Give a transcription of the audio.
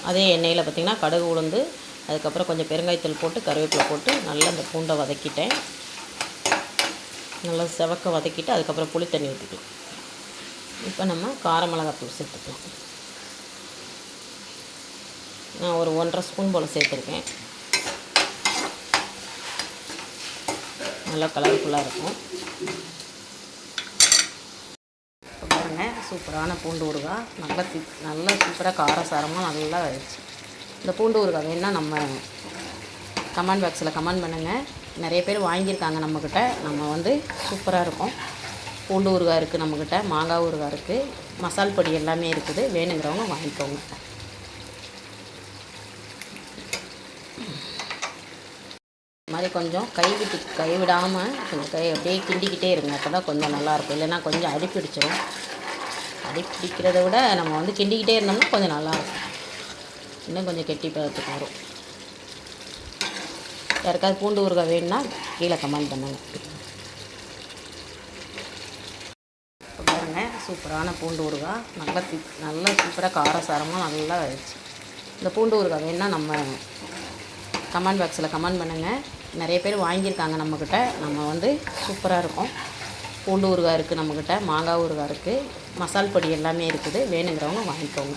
அதே எண்ணெயில் பார்த்திங்கன்னா கடுகு உளுந்து அதுக்கப்புறம் கொஞ்சம் பெருங்காயத்தூள் போட்டு கருவேப்பிலை போட்டு நல்லா இந்த பூண்டை வதக்கிட்டேன். நல்லா செவக்க வதக்கிட்டு அதுக்கப்புறம் புளி தண்ணி ஊற்றிக்கலாம். இப்போ நம்ம கார மிளகாத்தூள் சேர்த்துக்கலாம். நான் ஒரு 1.5 ஸ்பூன் போல் சேர்த்துருக்கேன். நல்லா கலர்ஃபுல்லாக இருக்கும். இப்போ பாருங்கள், சூப்பரான பூண்டு ஊறுகாய் நல்லா சூப்பராக காரசாரமாக நல்லா ஆயிடுச்சு. இந்த பூண்டு ஊறுகாய் வேணுன்னா நம்ம கமெண்ட் பாக்ஸில் கமெண்ட் பண்ணுங்கள். நிறைய பேர் வாங்கியிருக்காங்க நம்மக்கிட்ட. நம்ம சூப்பராக இருக்கும். பூண்டு ஊறுகாய் இருக்குது நம்மக்கிட்ட, மாங்காய் ஊறுகாய் இருக்குது, மசால் பொடி எல்லாமே இருக்குது. வேணுங்கிறவங்க வாங்கிக்கோங்க. இது மாதிரி கொஞ்சம் கைவிடாமல் கொஞ்சம் அப்படியே கிண்டிக்கிட்டே இருங்க. அப்போ தான் கொஞ்சம் நல்லாயிருக்கும். இல்லைன்னா கொஞ்சம் அடி பிடிச்சிடும். அடி பிடிக்கிறத விட நம்ம கிண்டிக்கிட்டே இருந்தோம்னா கொஞ்சம் நல்லாயிருக்கும். இன்னும் கொஞ்சம் கெட்டி பதத்துக்கு வரும். யாருக்காவது பூண்டு ஊறுகாய் வேணும்னா கீழே கமெண்ட் பண்ணுங்கள். இப்போ பாருங்கள், சூப்பரான பூண்டு ஊறுகாய் நல்லா சூப்பராக காரசாரமாக நல்லா ஆயிடுச்சு. இந்த பூண்டு ஊறுகாய் வேணுன்னா நம்ம கமெண்ட் பாக்ஸில் கமெண்ட் பண்ணுங்கள். நிறைய பேர் வாங்கியிருக்காங்க நம்மக்கிட்ட. நம்ம சூப்பராக இருக்கும். பூண்டு ஊறுகாய் இருக்குது நம்மக்கிட்ட, மாங்காய் ஊறுகாய் இருக்குது, மசால் பொடி எல்லாமே இருக்குது. வேணுங்கிறவங்க வாங்கிக்கோங்க.